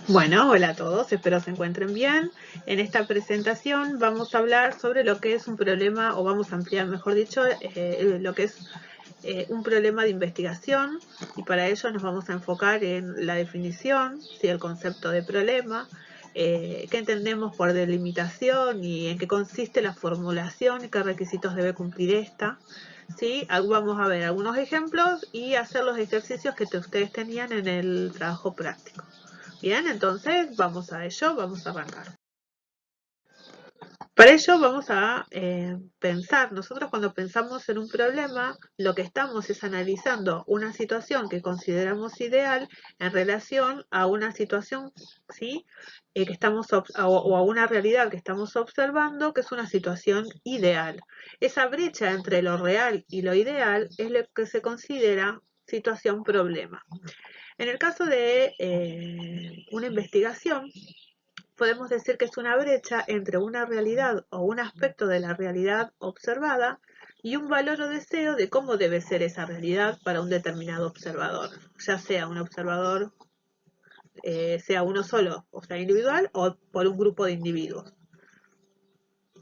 Bueno, hola a todos, espero se encuentren bien. En esta presentación vamos a hablar sobre lo que es un problema, o vamos a ampliar, mejor dicho, lo que es un problema de investigación, y para ello nos vamos a enfocar en la definición, ¿sí?, el concepto de problema, qué entendemos por delimitación y en qué consiste la formulación y qué requisitos debe cumplir esta. ¿Sí? Vamos a ver algunos ejemplos y hacer los ejercicios que ustedes tenían en el trabajo práctico. Bien, entonces vamos a ello, vamos a arrancar. Para ello vamos a pensar, nosotros cuando pensamos en un problema, lo que estamos es analizando una situación que consideramos ideal en relación a una situación, ¿sí?, que estamos o a una realidad que estamos observando, que es una situación ideal. Esa brecha entre lo real y lo ideal es lo que se considera situación problema. En el caso de una investigación, podemos decir que es una brecha entre una realidad o un aspecto de la realidad observada y un valor o deseo de cómo debe ser esa realidad para un determinado observador, ya sea un observador, sea uno solo, o sea, individual, o por un grupo de individuos.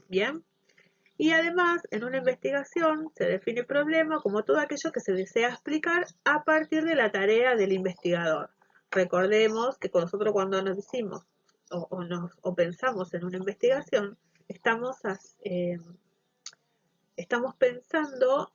Bien. Y además, en una investigación se define problema como todo aquello que se desea explicar a partir de la tarea del investigador. Recordemos que nosotros cuando nos decimos o pensamos en una investigación, estamos pensando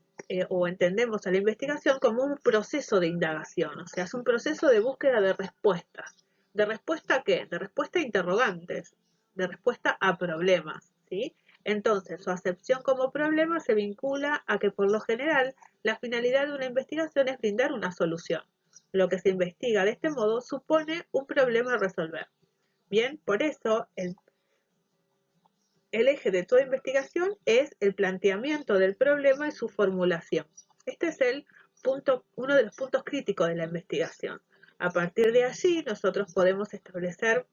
o entendemos a la investigación como un proceso de indagación, o sea, es un proceso de búsqueda de respuestas. ¿De respuesta a qué? De respuesta a interrogantes, de respuesta a problemas, ¿sí? Entonces, su acepción como problema se vincula a que, por lo general, la finalidad de una investigación es brindar una solución. Lo que se investiga de este modo supone un problema a resolver. Bien, por eso el eje de toda investigación es el planteamiento del problema y su formulación. Este es uno de los puntos críticos de la investigación. A partir de allí, nosotros podemos establecer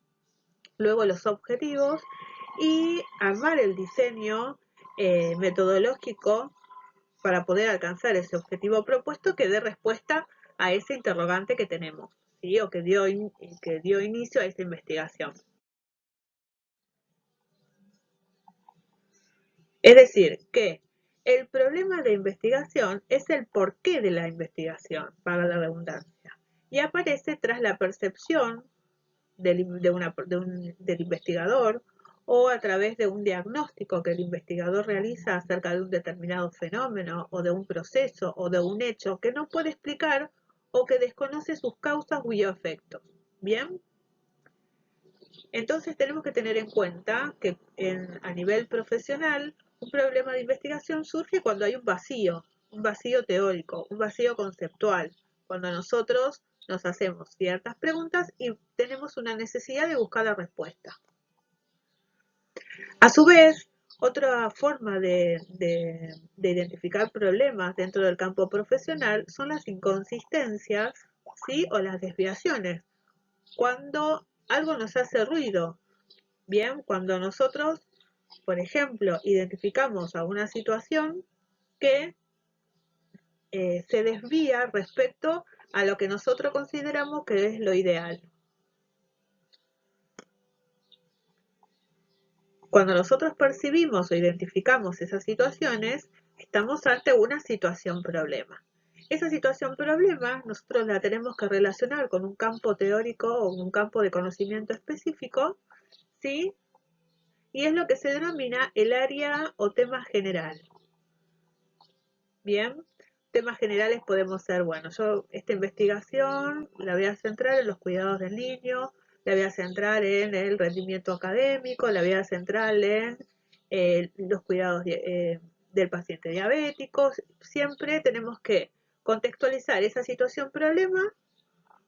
luego los objetivos y armar el diseño metodológico para poder alcanzar ese objetivo propuesto que dé respuesta a ese interrogante que tenemos, ¿sí?, o que dio inicio a esa investigación. Es decir, que el problema de investigación es el porqué de la investigación, para la redundancia, y aparece tras la percepción del investigador o a través de un diagnóstico que el investigador realiza acerca de un determinado fenómeno o de un proceso o de un hecho que no puede explicar o que desconoce sus causas y efectos. ¿Bien? Entonces tenemos que tener en cuenta que a nivel profesional un problema de investigación surge cuando hay un vacío teórico, un vacío conceptual, cuando nosotros nos hacemos ciertas preguntas y tenemos una necesidad de buscar la respuesta. A su vez, otra forma de identificar problemas dentro del campo profesional son las inconsistencias, ¿sí?, o las desviaciones, cuando algo nos hace ruido. Bien, cuando nosotros, por ejemplo, identificamos a una situación que se desvía respecto a lo que nosotros consideramos que es lo ideal. Cuando nosotros percibimos o identificamos esas situaciones, estamos ante una situación problema. Esa situación problema nosotros la tenemos que relacionar con un campo teórico o un campo de conocimiento específico, ¿sí?, y es lo que se denomina el área o tema general. Bien, temas generales podemos ser, bueno, yo esta investigación la voy a centrar en los cuidados del niño, la voy a centrar en el rendimiento académico, la voy a centrar en los cuidados del paciente diabético. Siempre tenemos que contextualizar esa situación problema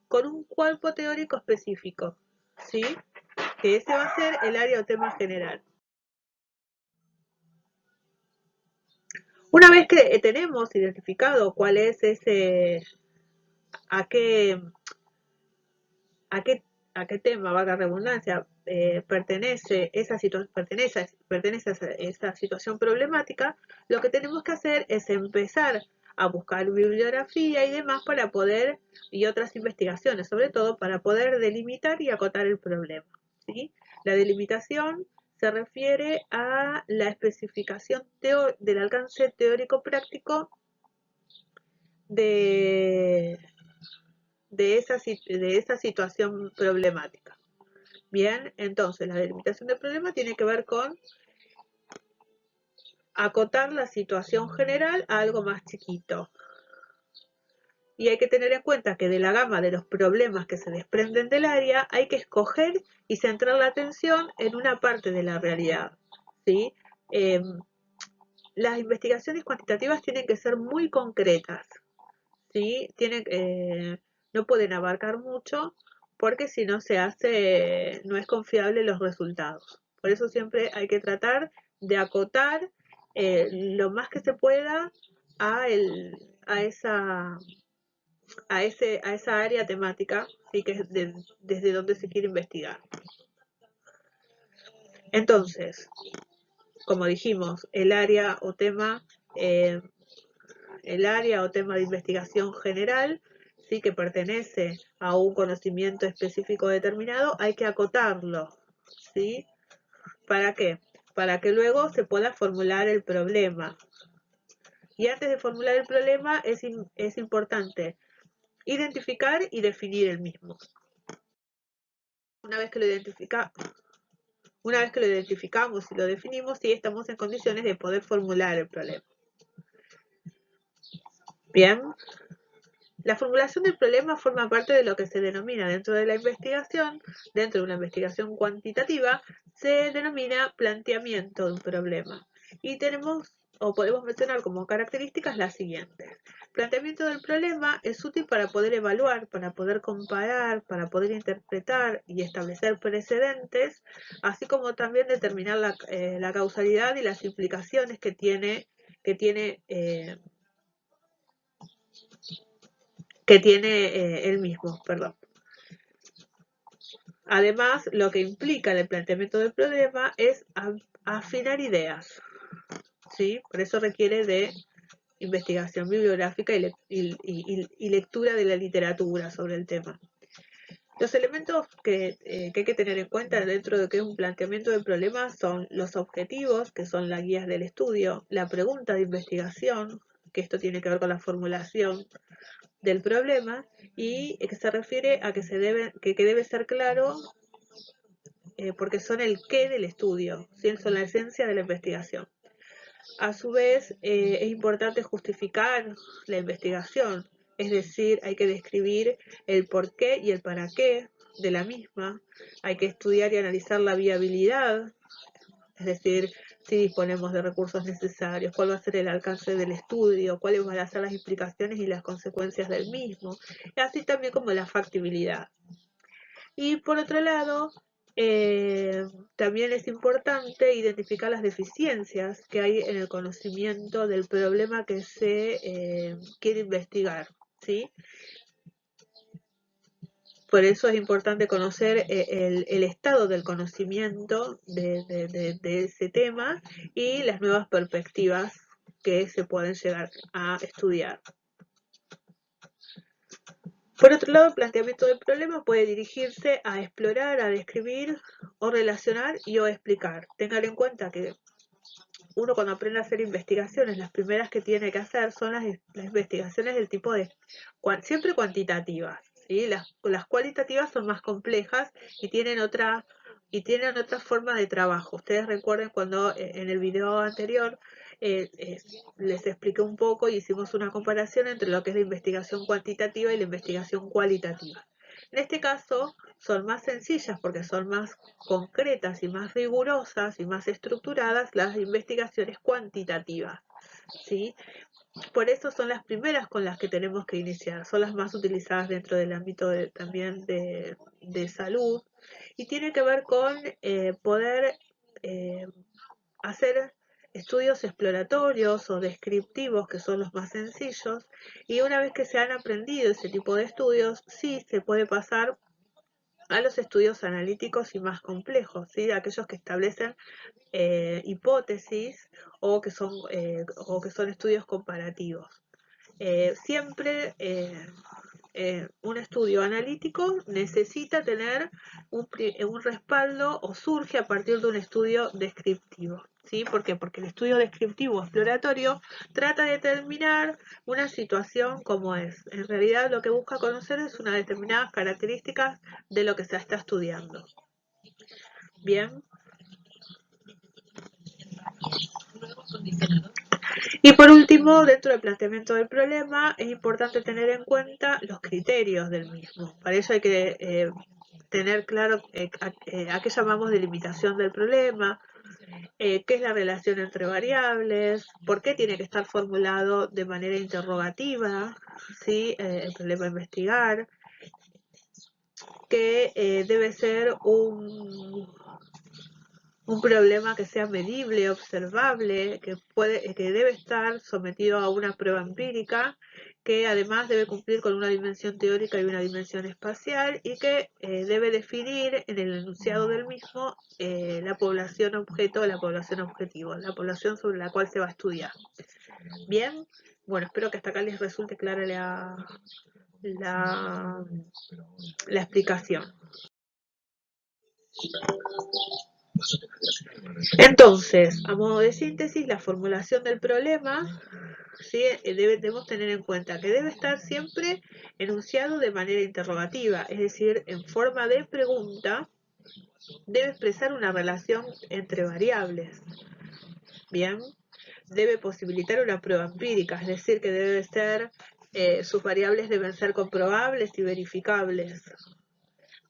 con un cuerpo teórico específico, ¿sí?, que ese va a ser el área o tema general. Una vez que tenemos identificado cuál es a qué, a qué, a qué tema, valga la redundancia, pertenece esa situación problemática, lo que tenemos que hacer es empezar a buscar bibliografía y demás para poder, y otras investigaciones, sobre todo para poder delimitar y acotar el problema, ¿sí? La delimitación se refiere a la especificación del alcance teórico práctico de, de esa situación problemática. Bien, entonces la delimitación del problema tiene que ver con acotar la situación general a algo más chiquito. Y hay que tener en cuenta que de la gama de los problemas que se desprenden del área hay que escoger y centrar la atención en una parte de la realidad, ¿sí? Las investigaciones cuantitativas tienen que ser muy concretas, ¿sí? No pueden abarcar mucho porque si no se hace, no es confiable los resultados. Por eso siempre hay que tratar de acotar lo más que se pueda a, a esa a esa área temática, ¿sí? Que es desde donde se quiere investigar. Entonces, como dijimos, eh, el área o tema de investigación general, sí, que pertenece a un conocimiento específico determinado, hay que acotarlo, ¿sí? ¿Para qué? Para que luego se pueda formular el problema. Y antes de formular el problema es importante identificar y definir el mismo. Una vez que lo identificamos y lo definimos, sí estamos en condiciones de poder formular el problema. Bien, la formulación del problema forma parte de lo que se denomina dentro de la investigación, dentro de una investigación cuantitativa, se denomina planteamiento de un problema. Y tenemos o podemos mencionar como características las siguientes. Planteamiento del problema es útil para poder evaluar, para poder comparar, para poder interpretar y establecer precedentes, así como también determinar la causalidad y las implicaciones que tiene el mismo, perdón. Además, lo que implica el planteamiento del problema es afinar ideas, ¿sí? Por eso requiere de investigación bibliográfica y lectura de la literatura sobre el tema. Los elementos que hay que tener en cuenta dentro de que es un planteamiento del problema son los objetivos, que son las guías del estudio, la pregunta de investigación, que esto tiene que ver con la formulación del problema, y que se refiere a que debe ser claro porque son el qué del estudio, ¿sí? Son la esencia de la investigación. A su vez, es importante justificar la investigación, es decir, hay que describir el por qué y el para qué de la misma, hay que estudiar y analizar la viabilidad, es decir, si disponemos de recursos necesarios, cuál va a ser el alcance del estudio, cuáles van a ser las implicaciones y las consecuencias del mismo, y así también como la factibilidad. Y por otro lado, también es importante identificar las deficiencias que hay en el conocimiento del problema que se quiere investigar, ¿sí? Por eso es importante conocer el estado del conocimiento de ese tema y las nuevas perspectivas que se pueden llegar a estudiar. Por otro lado, el planteamiento del problema puede dirigirse a explorar, a describir o relacionar y o explicar. Tengan en cuenta que uno cuando aprende a hacer investigaciones, las primeras que tiene que hacer son las investigaciones del tipo de siempre cuantitativas, ¿sí? Las cualitativas son más complejas y tienen otra forma de trabajo. Ustedes recuerden cuando en el video anterior les expliqué un poco y hicimos una comparación entre lo que es la investigación cuantitativa y la investigación cualitativa. En este caso son más sencillas porque son más concretas y más rigurosas y más estructuradas las investigaciones cuantitativas, ¿sí? Por eso son las primeras con las que tenemos que iniciar, son las más utilizadas dentro del ámbito también de salud y tiene que ver con poder hacer estudios exploratorios o descriptivos, que son los más sencillos, y una vez que se han aprendido ese tipo de estudios, sí se puede pasar a los estudios analíticos y más complejos, ¿sí? Aquellos que establecen hipótesis o que son estudios comparativos. siempre un estudio analítico necesita tener un respaldo o surge a partir de un estudio descriptivo. ¿Sí? ¿Por qué? Porque el estudio descriptivo exploratorio trata de determinar una situación como es. En realidad lo que busca conocer es unas determinadas características de lo que se está estudiando. Bien. Y por último, dentro del planteamiento del problema, es importante tener en cuenta los criterios del mismo. Para eso hay que tener claro a qué llamamos delimitación del problema, qué es la relación entre variables, por qué tiene que estar formulado de manera interrogativa, ¿sí? El problema a investigar, que debe ser un problema que sea medible, observable, que debe estar sometido a una prueba empírica, que además debe cumplir con una dimensión teórica y una dimensión espacial, y que debe definir en el enunciado del mismo la población objeto o la población objetivo, la población sobre la cual se va a estudiar. Bien, bueno, espero que hasta acá les resulte clara la explicación. Entonces, a modo de síntesis, la formulación del problema, ¿sí? Debemos tener en cuenta que debe estar siempre enunciado de manera interrogativa, es decir, en forma de pregunta, debe expresar una relación entre variables. Bien, debe posibilitar una prueba empírica, es decir, que debe ser, sus variables deben ser comprobables y verificables.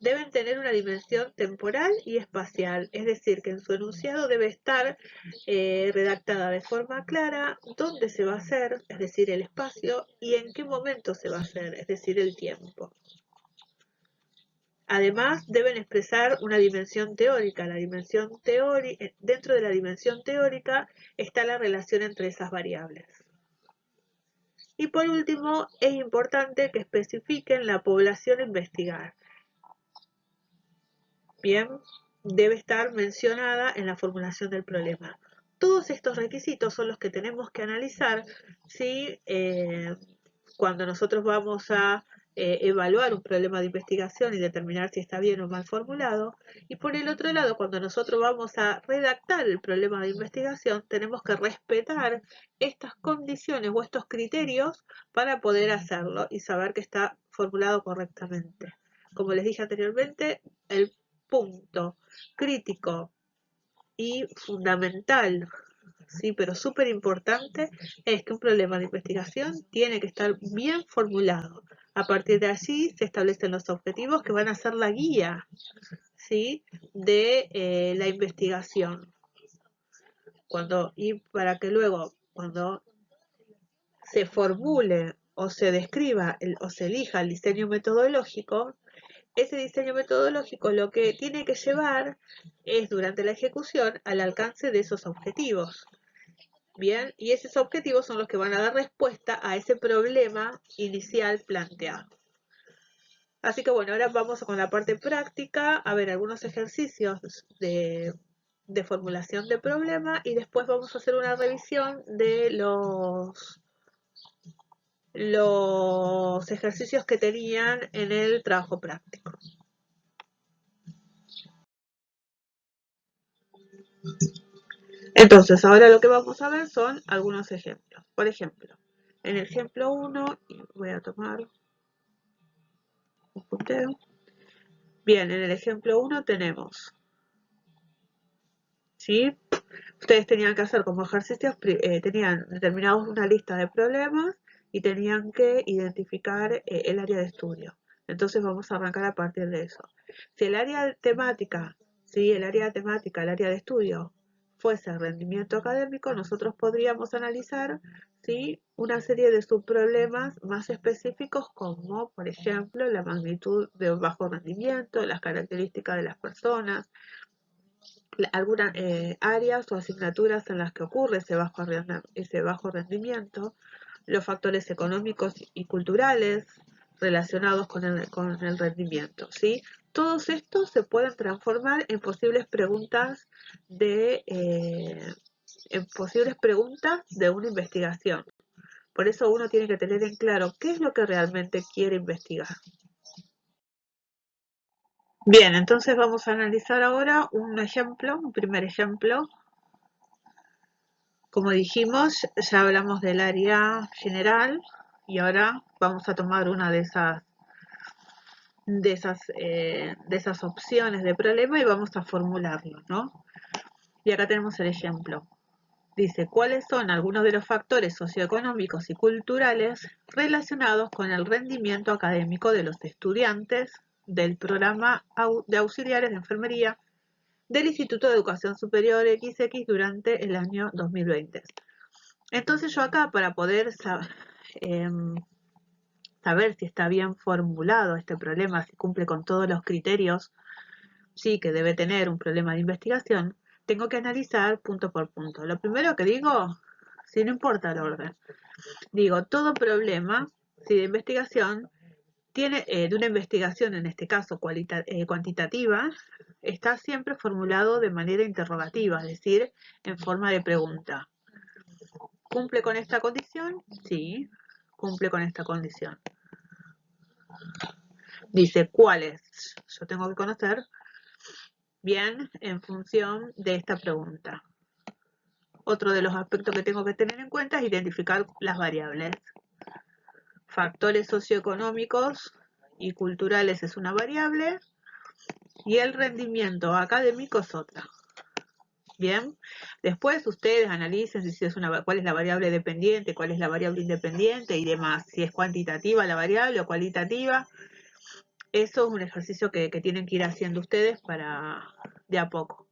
Deben tener una dimensión temporal y espacial, es decir, que en su enunciado debe estar redactada de forma clara dónde se va a hacer, es decir, el espacio, y en qué momento se va a hacer, es decir, el tiempo. Además, deben expresar una dimensión teórica. Dentro de la dimensión teórica está la relación entre esas variables. Y por último, es importante que especifiquen la población a investigar. Bien, debe estar mencionada en la formulación del problema. Todos estos requisitos son los que tenemos que analizar si cuando nosotros vamos a evaluar un problema de investigación y determinar si está bien o mal formulado. Y por el otro lado, cuando nosotros vamos a redactar el problema de investigación, tenemos que respetar estas condiciones o estos criterios para poder hacerlo y saber que está formulado correctamente. Como les dije anteriormente, el punto crítico y fundamental, sí, pero súper importante, es que un problema de investigación tiene que estar bien formulado. A partir de allí se establecen los objetivos que van a ser la guía, ¿sí?, de la investigación. Y para que luego, cuando se formule o se describa o se elija el diseño metodológico, ese diseño metodológico lo que tiene que llevar es, durante la ejecución, al alcance de esos objetivos. Bien, y esos objetivos son los que van a dar respuesta a ese problema inicial planteado. Así que bueno, ahora vamos con la parte práctica, a ver algunos ejercicios de formulación de problema, y después vamos a hacer una revisión de los ejercicios que tenían en el trabajo práctico. Entonces, ahora lo que vamos a ver son algunos ejemplos. Por ejemplo, en el ejemplo 1, voy a tomar un punteo. Bien, en el ejemplo 1 tenemos, ¿sí? Ustedes tenían que hacer como ejercicios, tenían determinados una lista de problemas y tenían que identificar el área de estudio. Entonces vamos a arrancar a partir de eso. Si el área temática, ¿sí?, el área de estudio fuese rendimiento académico, nosotros podríamos analizar, ¿sí?, una serie de subproblemas más específicos, como por ejemplo la magnitud de un bajo rendimiento, las características de las personas, algunas áreas o asignaturas en las que ocurre ese bajo rendimiento, los factores económicos y culturales relacionados con el rendimiento, ¿sí? Todos estos se pueden transformar en posibles preguntas de una investigación. Por eso uno tiene que tener en claro qué es lo que realmente quiere investigar. Bien, entonces vamos a analizar ahora un ejemplo, un primer ejemplo. Como dijimos, ya hablamos del área general y ahora vamos a tomar una de esas opciones de problema y vamos a formularlo, ¿no? Y acá tenemos el ejemplo. Dice, ¿cuáles son algunos de los factores socioeconómicos y culturales relacionados con el rendimiento académico de los estudiantes del programa de auxiliares de enfermería del Instituto de Educación Superior XX durante el año 2020? Entonces yo acá, para poder saber si está bien formulado este problema, si cumple con todos los criterios, sí, que debe tener un problema de investigación, tengo que analizar punto por punto. Lo primero que digo, si no importa el orden, digo, todo problema, si de investigación, tiene de una investigación, en este caso cuantitativa, está siempre formulado de manera interrogativa, es decir, en forma de pregunta. ¿Cumple con esta condición? Sí, cumple con esta condición. Dice, ¿cuáles? Yo tengo que conocer bien en función de esta pregunta. Otro de los aspectos que tengo que tener en cuenta es identificar las variables. Factores socioeconómicos y culturales es una variable y el rendimiento académico es otra. Bien, después ustedes analicen si es cuál es la variable dependiente, cuál es la variable independiente y demás, si es cuantitativa la variable o cualitativa. Eso es un ejercicio que tienen que ir haciendo ustedes para de a poco.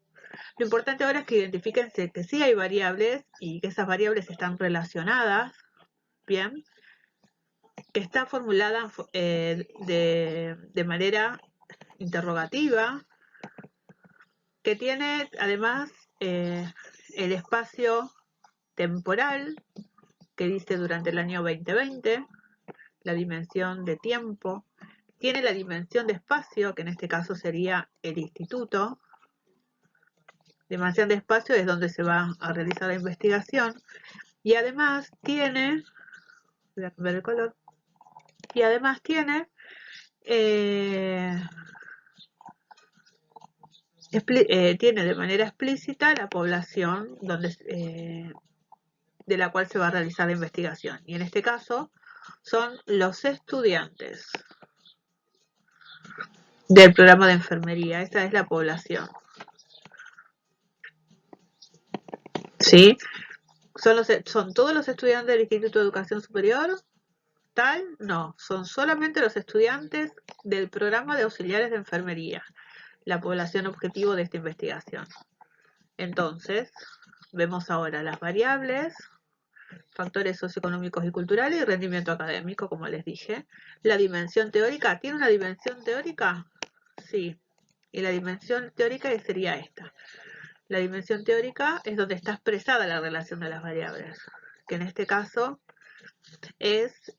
Lo importante ahora es que identifiquen que sí hay variables y que esas variables están relacionadas, bien, que está formulada de manera interrogativa, que tiene además el espacio temporal que dice durante el año 2020, la dimensión de tiempo, tiene la dimensión de espacio, que en este caso sería el instituto. Dimensión de espacio es donde se va a realizar la investigación y además tiene, voy a cambiar el color, y además tiene tiene de manera explícita la población de la cual se va a realizar la investigación. Y en este caso son los estudiantes del programa de enfermería. Esa es la población. ¿Sí? ¿Son todos los estudiantes del Instituto de Educación Superior? ¿Tal? No, son solamente los estudiantes del programa de auxiliares de enfermería, la población objetivo de esta investigación. Entonces, vemos ahora las variables, factores socioeconómicos y culturales y rendimiento académico, como les dije. La dimensión teórica, ¿tiene una dimensión teórica? Sí, y la dimensión teórica sería esta. La dimensión teórica es donde está expresada la relación de las variables, que en este caso es,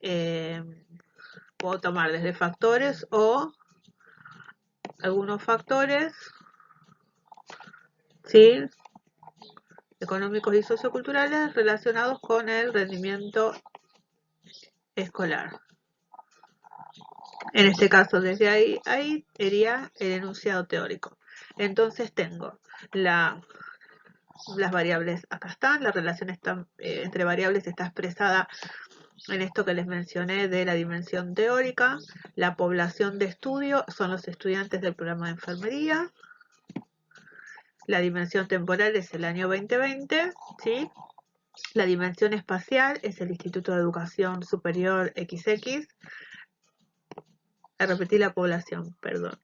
puedo tomar desde factores o algunos factores, ¿sí?, económicos y socioculturales relacionados con el rendimiento escolar. En este caso, desde ahí iría el enunciado teórico. Entonces tengo las variables, acá están, la relación entre variables está expresada en esto que les mencioné de la dimensión teórica. La población de estudio son los estudiantes del programa de enfermería. La dimensión temporal es el año 2020, ¿sí? La dimensión espacial es el Instituto de Educación Superior XX. Repetir la población, perdón.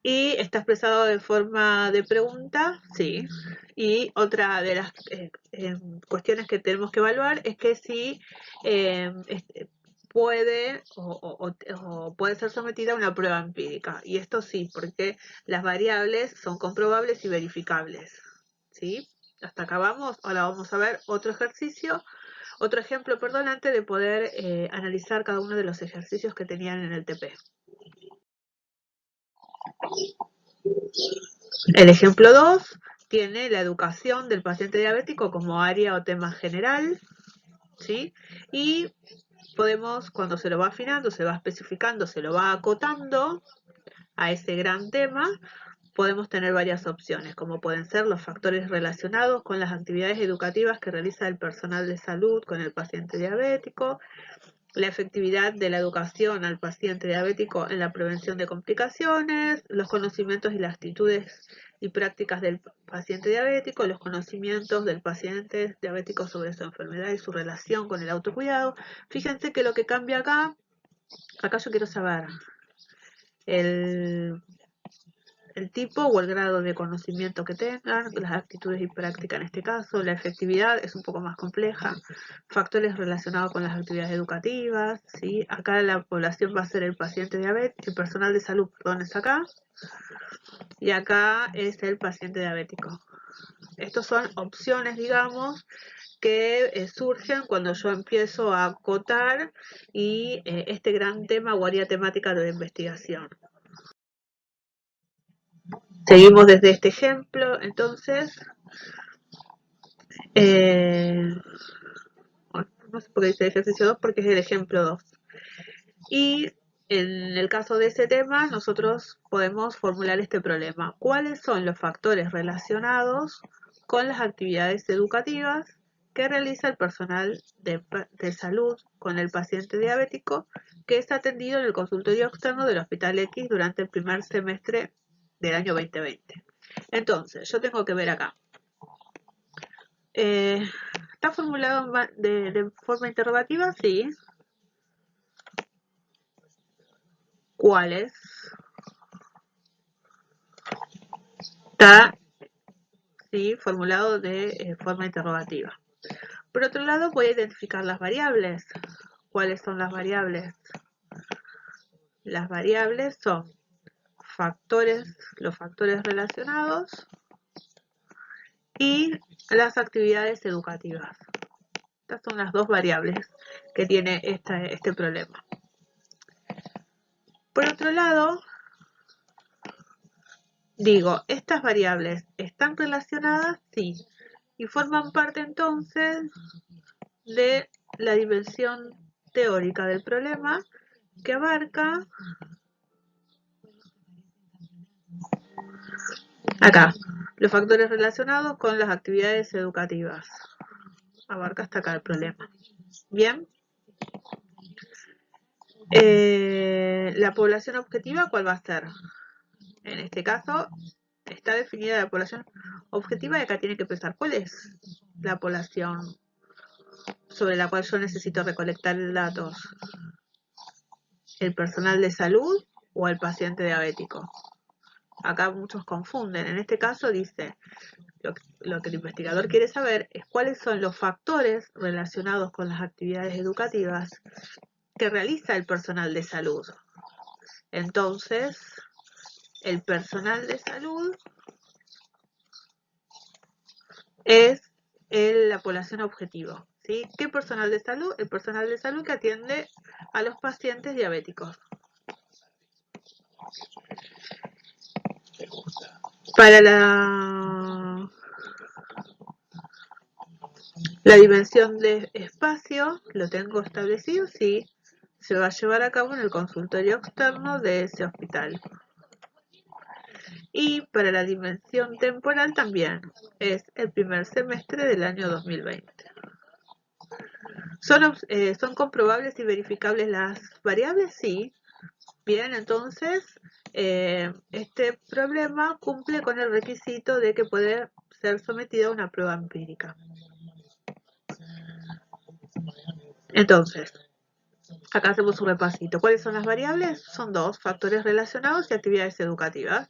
Y está expresado de forma de pregunta, sí. Y otra de las cuestiones que tenemos que evaluar es que si puede o puede ser sometida a una prueba empírica. Y esto sí, porque las variables son comprobables y verificables, ¿sí? Hasta acá vamos. Ahora vamos a ver otro ejemplo, perdón, antes de poder analizar cada uno de los ejercicios que tenían en el TP. El ejemplo 2 tiene la educación del paciente diabético como área o tema general. ¿sí? Y podemos, cuando se lo va afinando, se va especificando, se lo va acotando a ese gran tema, podemos tener varias opciones, como pueden ser los factores relacionados con las actividades educativas que realiza el personal de salud con el paciente diabético, la efectividad de la educación al paciente diabético en la prevención de complicaciones, los conocimientos y las actitudes y prácticas del paciente diabético, los conocimientos del paciente diabético sobre su enfermedad y su relación con el autocuidado. Fíjense que lo que cambia acá yo quiero saber el tipo o el grado de conocimiento que tengan, las actitudes y prácticas en este caso, la efectividad es un poco más compleja, factores relacionados con las actividades educativas, ¿sí? Acá la población va a ser el paciente diabético, el personal de salud, perdón, es acá, y acá es el paciente diabético. Estas son opciones, digamos, que surgen cuando yo empiezo a acotar y este gran tema o área temática de investigación. Seguimos desde este ejemplo, entonces, bueno, no sé por qué dice ejercicio 2, porque es el ejemplo 2. Y en el caso de ese tema, nosotros podemos formular este problema. ¿Cuáles son los factores relacionados con las actividades educativas que realiza el personal de salud con el paciente diabético que es atendido en el consultorio externo del Hospital X durante el primer semestre del año 2020? Entonces, yo tengo que ver acá. ¿Está formulado de forma interrogativa? Sí. ¿Cuáles? Está, sí, formulado de forma interrogativa. Por otro lado, voy a identificar las variables. ¿Cuáles son las variables? Las variables son los factores relacionados y las actividades educativas. Estas son las dos variables que tiene este problema. Por otro lado, digo, ¿estas variables están relacionadas? Sí. Y forman parte entonces de la dimensión teórica del problema que abarca acá los factores relacionados con las actividades educativas. Abarca hasta acá el problema. Bien. La población objetiva, ¿cuál va a ser? En este caso, está definida la población objetiva y acá tiene que pensar cuál es la población sobre la cual yo necesito recolectar datos. ¿El personal de salud o el paciente diabético? Acá muchos confunden. En este caso dice, lo que el investigador quiere saber es cuáles son los factores relacionados con las actividades educativas que realiza el personal de salud. Entonces, el personal de salud es la población objetivo. ¿Sí? ¿Qué personal de salud? El personal de salud que atiende a los pacientes diabéticos. Para la dimensión de espacio, lo tengo establecido, sí, se va a llevar a cabo en el consultorio externo de ese hospital. Y para la dimensión temporal también, es el primer semestre del año 2020. ¿Son comprobables y verificables las variables? Sí. Bien, entonces, este problema cumple con el requisito de que puede ser sometido a una prueba empírica. Entonces, acá hacemos un repasito. ¿Cuáles son las variables? Son dos, factores relacionados y actividades educativas.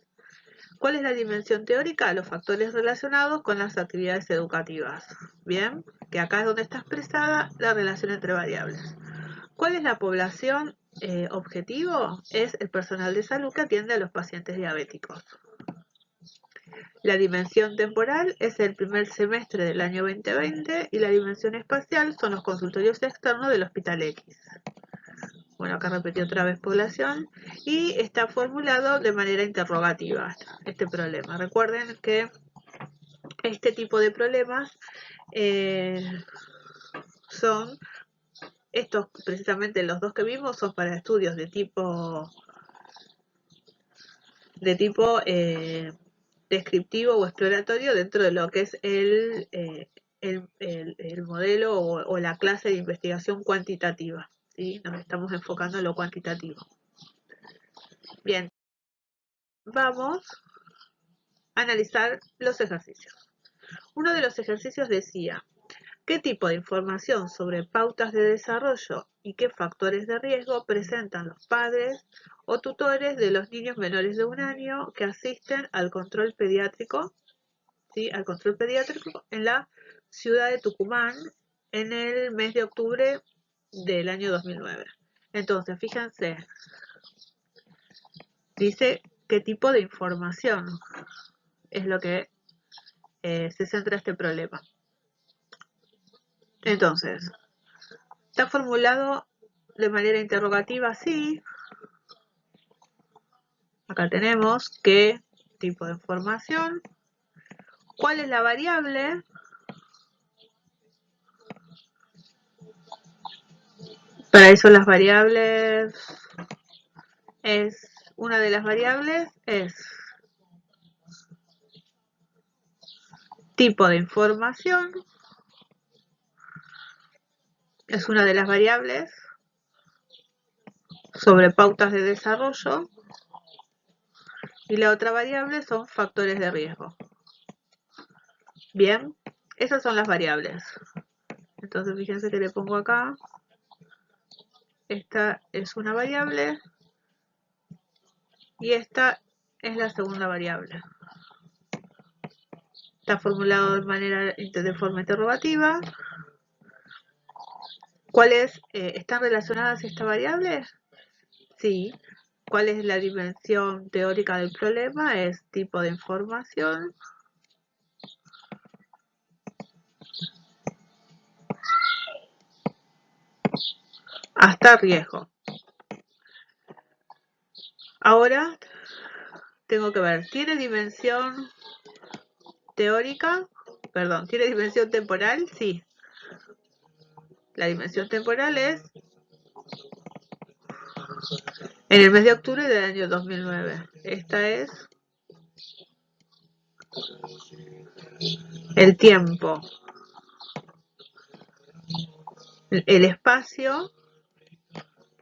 ¿Cuál es la dimensión teórica? Los factores relacionados con las actividades educativas. Bien, que acá es donde está expresada la relación entre variables. ¿Cuál es la población objetivo? Es el personal de salud que atiende a los pacientes diabéticos. La dimensión temporal es el primer semestre del año 2020 y la dimensión espacial son los consultorios externos del Hospital X. Bueno, acá repetí otra vez población y está formulado de manera interrogativa este problema. Recuerden que este tipo de problemas son, estos precisamente los dos que vimos son para estudios de tipo descriptivo o exploratorio dentro de lo que es el modelo o la clase de investigación cuantitativa, ¿sí? Nos estamos enfocando en lo cuantitativo. Bien, vamos a analizar los ejercicios. Uno de los ejercicios decía: ¿qué tipo de información sobre pautas de desarrollo y qué factores de riesgo presentan los padres o tutores de los niños menores de 1 año que asisten al control pediátrico, ¿sí? Al control pediátrico en la ciudad de Tucumán en el mes de octubre del año 2009? Entonces, fíjense, dice qué tipo de información es lo que se centra este problema. Entonces, está formulado de manera interrogativa, sí. Acá tenemos qué tipo de información, cuál es la variable, para eso las variables una de las variables es tipo de información, es una de las variables sobre pautas de desarrollo, y la otra variable son factores de riesgo. Bien, esas son las variables. Entonces fíjense que le pongo acá, esta es una variable y esta es la segunda variable. Está formulado de forma interrogativa. ¿Cuáles están relacionadas estas variables? Sí. ¿Cuál es la dimensión teórica del problema? Es tipo de información. Hasta riesgo. Ahora tengo que ver, ¿tiene dimensión teórica? Perdón, ¿tiene dimensión temporal? Sí. La dimensión temporal es en el mes de octubre del año 2009. Esta es el tiempo. El espacio,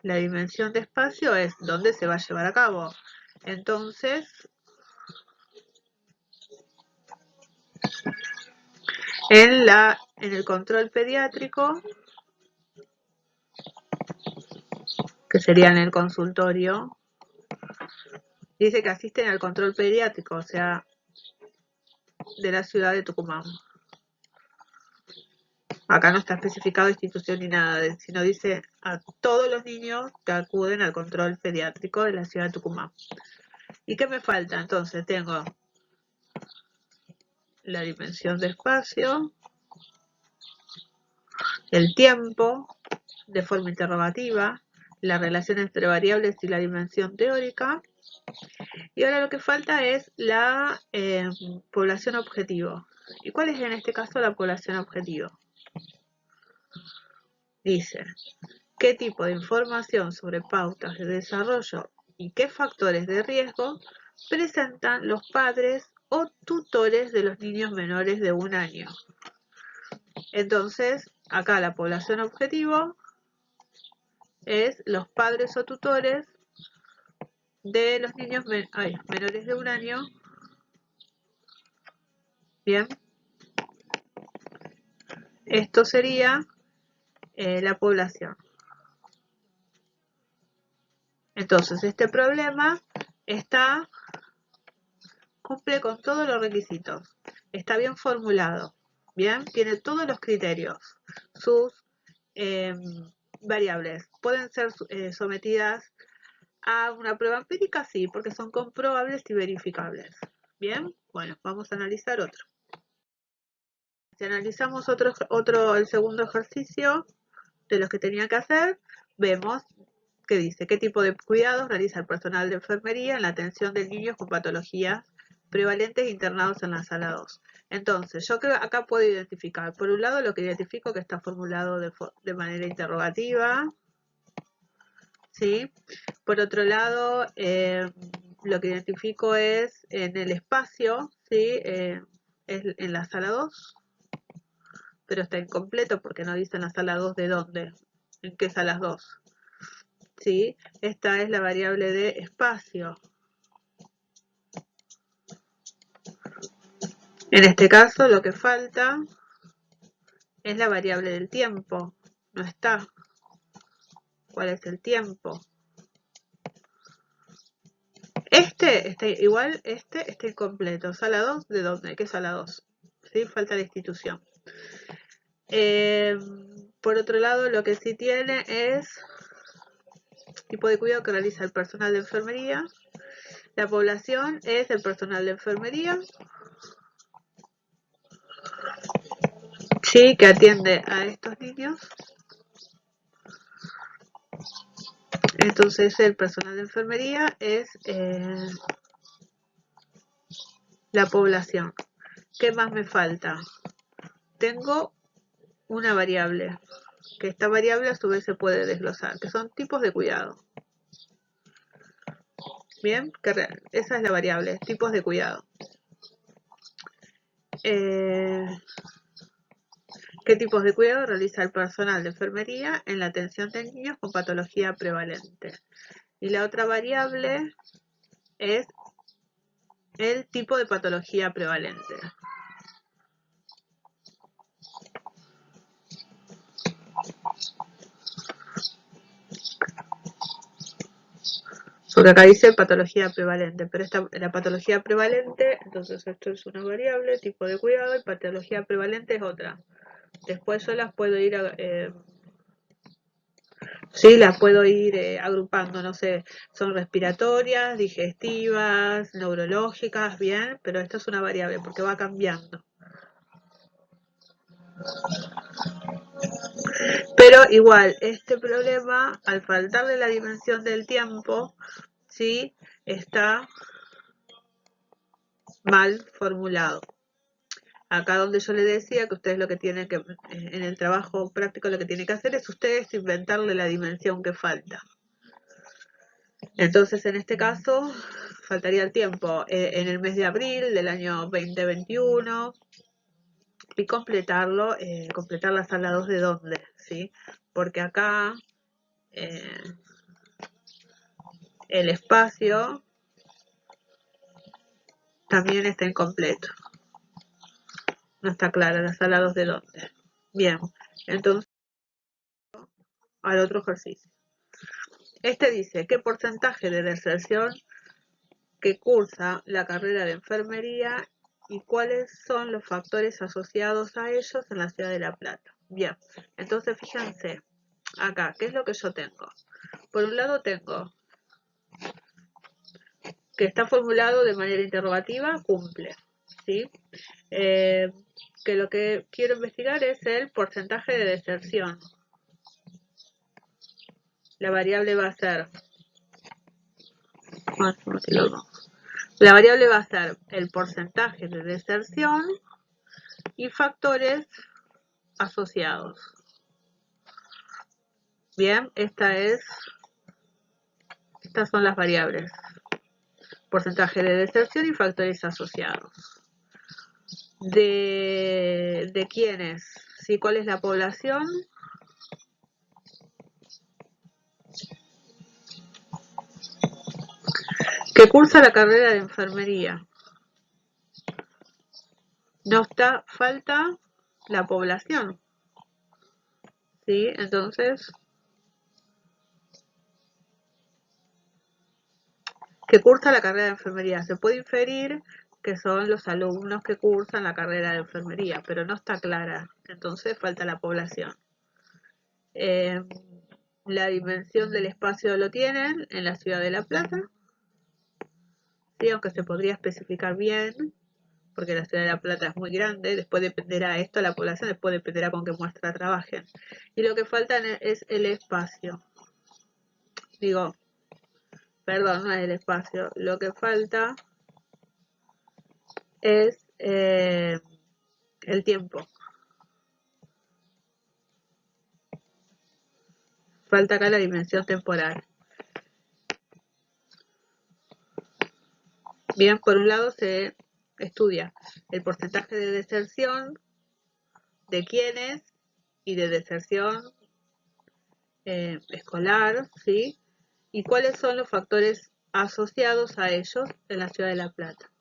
la dimensión de espacio es dónde se va a llevar a cabo. Entonces, en el control pediátrico, que sería en el consultorio, dice que asisten al control pediátrico, o sea, de la ciudad de Tucumán. Acá no está especificado institución ni nada, sino dice a todos los niños que acuden al control pediátrico de la ciudad de Tucumán. ¿Y qué me falta? Entonces tengo la dimensión de espacio, el tiempo, de forma interrogativa, la relación entre variables y la dimensión teórica. Y ahora lo que falta es la población objetivo. ¿Y cuál es en este caso la población objetivo? Dice, ¿qué tipo de información sobre pautas de desarrollo y qué factores de riesgo presentan los padres o tutores de los niños menores de 1 año? Entonces, acá la población objetivo es los padres o tutores de los niños menores de 1 año. Bien, esto sería la población. Entonces, este problema cumple con todos los requisitos. Está bien formulado. Bien, tiene todos los criterios. Sus variables pueden ser sometidas a una prueba empírica, sí, porque son comprobables y verificables. Bien, bueno, vamos a analizar otro. Si analizamos el segundo ejercicio de los que tenía que hacer, vemos que dice qué tipo de cuidados realiza el personal de enfermería en la atención de niños con patologías prevalentes internados en la sala 2. Entonces, yo creo que acá puedo identificar, por un lado, lo que identifico que está formulado de manera interrogativa, ¿sí? Por otro lado, lo que identifico es en el espacio, ¿sí? Es en la sala 2, pero está incompleto porque no dice en la sala 2 de dónde, en qué salas 2. ¿Sí? Esta es la variable de espacio. En este caso lo que falta es la variable del tiempo. No está. ¿Cuál es el tiempo? Este está igual, este está incompleto. Sala 2, ¿de dónde? ¿Qué sala 2? ¿Sí? Falta la institución. Por otro lado, lo que sí tiene es tipo de cuidado que realiza el personal de enfermería. La población es el personal de enfermería, sí, que atiende a estos niños. Entonces el personal de enfermería es la población. ¿Qué más me falta? Tengo una variable, que esta variable a su vez se puede desglosar, que son tipos de cuidado. Bien, esa es la variable, tipos de cuidado. ¿Qué tipos de cuidado realiza el personal de enfermería en la atención de niños con patología prevalente? Y la otra variable es el tipo de patología prevalente. Porque acá dice patología prevalente, pero la patología prevalente, entonces esto es una variable, tipo de cuidado, y patología prevalente es otra. Después yo las puedo ir, sí, las puedo ir agrupando, no sé, son respiratorias, digestivas, neurológicas, bien, pero esta es una variable porque va cambiando. Pero igual, este problema, al faltarle la dimensión del tiempo, sí, está mal formulado. Acá donde yo le decía que ustedes lo que tienen que, en el trabajo práctico lo que tienen que hacer es ustedes inventarle la dimensión que falta. Entonces en este caso faltaría el tiempo en el mes de abril del año 2021 y completarlo, completar la sala 2 de dónde, ¿sí? Porque acá el espacio también está incompleto. No está clara la sala 2 de dónde. Bien, entonces al otro ejercicio. Este dice, ¿qué porcentaje de deserción que cursa la carrera de enfermería y cuáles son los factores asociados a ellos en la ciudad de La Plata? Bien, entonces fíjense, acá, ¿qué es lo que yo tengo? Por un lado tengo que está formulado de manera interrogativa, cumple, ¿sí? Que lo que quiero investigar es el porcentaje de deserción. La variable va a ser... La variable va a ser el porcentaje de deserción y factores asociados. Bien, estas son las variables. Porcentaje de deserción y factores asociados. ¿De quiénes? ¿Sí? ¿Cuál es la población? Que cursa la carrera de enfermería. No está, falta la población. ¿Sí? Entonces, que cursa la carrera de enfermería. Se puede inferir que son los alumnos que cursan la carrera de enfermería, pero no está clara. Entonces, falta la población. La dimensión del espacio lo tienen en la ciudad de La Plata. Sí, aunque se podría especificar bien, porque la ciudad de La Plata es muy grande, después dependerá esto, la población después dependerá con qué muestra trabajen. Y lo que falta es el espacio. Digo, perdón, no es el espacio, lo que falta es el tiempo. Falta acá la dimensión temporal. Bien, por un lado se estudia el porcentaje de deserción, de quiénes y de deserción escolar, ¿sí? Y cuáles son los factores asociados a ellos en la ciudad de La Plata.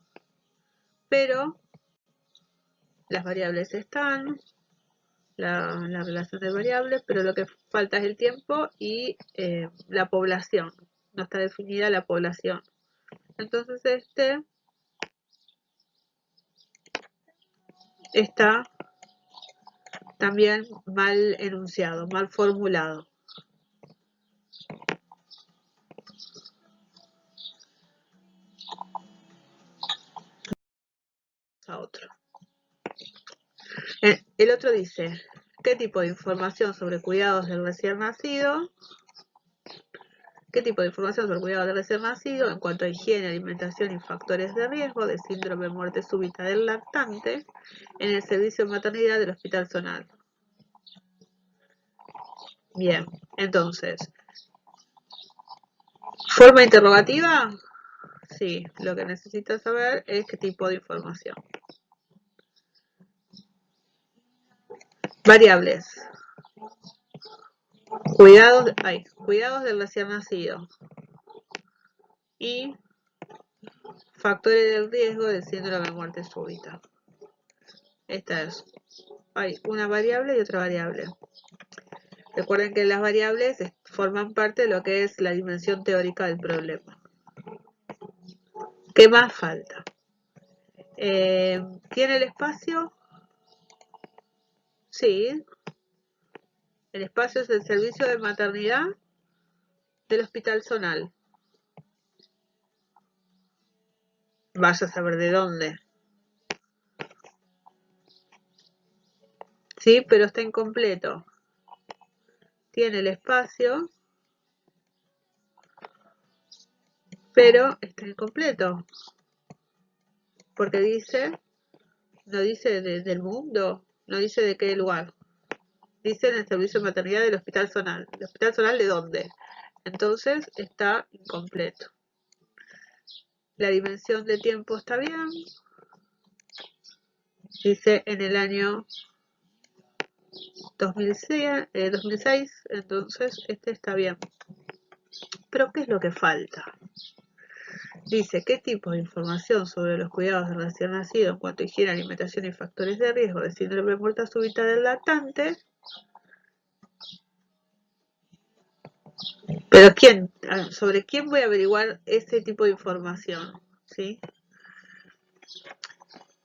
Pero las variables están, la relación de variables, pero lo que falta es el tiempo y la población. No está definida la población. Entonces este está también mal enunciado, mal formulado. A otro. El otro dice, ¿qué tipo de información sobre cuidados del recién nacido? ¿Qué tipo de información sobre cuidados del recién nacido en cuanto a higiene, alimentación y factores de riesgo de síndrome de muerte súbita del lactante en el servicio de maternidad del Hospital Zonal? Bien, entonces, ¿forma interrogativa? Sí, lo que necesitas saber es qué tipo de información. Variables. Cuidados del recién nacido. Y factores de riesgo del síndrome de muerte súbita. Esta es. Hay una variable y otra variable. Recuerden que las variables forman parte de lo que es la dimensión teórica del problema. ¿Qué más falta? ¿Tiene el espacio? Sí. El espacio es el servicio de maternidad del Hospital Zonal. Vaya a saber de dónde. Sí, pero está incompleto. Tiene el espacio, pero está incompleto. Porque dice, no dice del mundo, no dice de qué lugar. Dice en el servicio de maternidad del Hospital Zonal. ¿El Hospital Zonal de dónde? Entonces está incompleto. La dimensión de tiempo está bien. Dice en el año 2006, entonces este está bien. Pero ¿qué es lo que falta? Dice, ¿qué tipo de información sobre los cuidados del recién nacido en cuanto a higiene, alimentación y factores de riesgo de síndrome de muerte súbita del lactante? Pero ¿sobre quién voy a averiguar ese tipo de información? ¿Sí?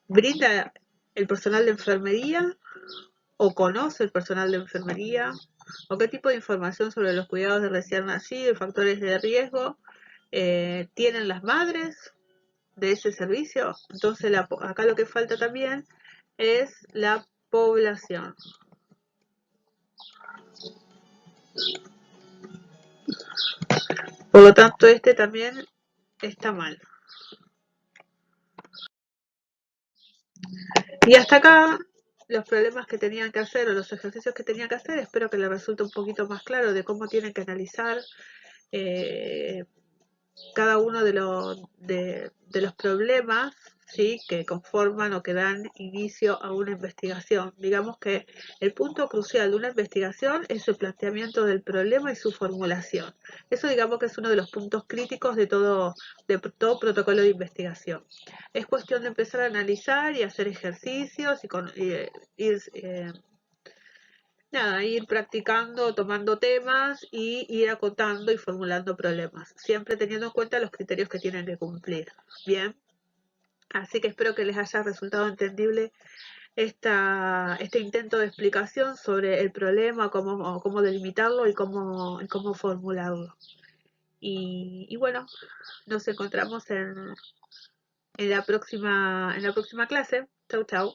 ¿Brinda el personal de enfermería? ¿O conoce el personal de enfermería? ¿O qué tipo de información sobre los cuidados del recién nacido y factores de riesgo tienen las madres de ese servicio? Entonces acá lo que falta también es la población. Por lo tanto, este también está mal. Y hasta acá los problemas que tenían que hacer o los ejercicios que tenían que hacer. Espero que les resulte un poquito más claro de cómo tienen que analizar cada uno de los problemas, ¿sí?, que conforman o que dan inicio a una investigación. Digamos que el punto crucial de una investigación es el planteamiento del problema y su formulación. Eso digamos que es uno de los puntos críticos de todo protocolo de investigación. Es cuestión de empezar a analizar y hacer ejercicios y ir practicando, tomando temas y ir acotando y formulando problemas, siempre teniendo en cuenta los criterios que tienen que cumplir. Bien, así que espero que les haya resultado entendible este intento de explicación sobre el problema, cómo delimitarlo y cómo formularlo. Y bueno, nos encontramos en la próxima clase. Chau, chau.